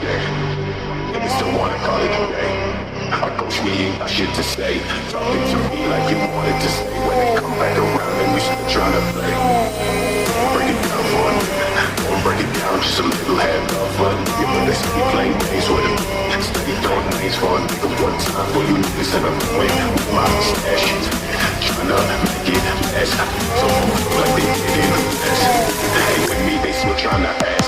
day. Niggas still wanna call it a day. I coach me, ain't got shit to say. Talking to me like you wanted to stay. When they come back around and we still tryna play. Break it down for a nigga. Don't break it down, just a little head love for a nigga. But they still playing games with it. Steady throwing names for a nigga. One time for you niggas in a way. With my stash, tryna make it less. So like they did in the past. Hey, with me, they still tryna add.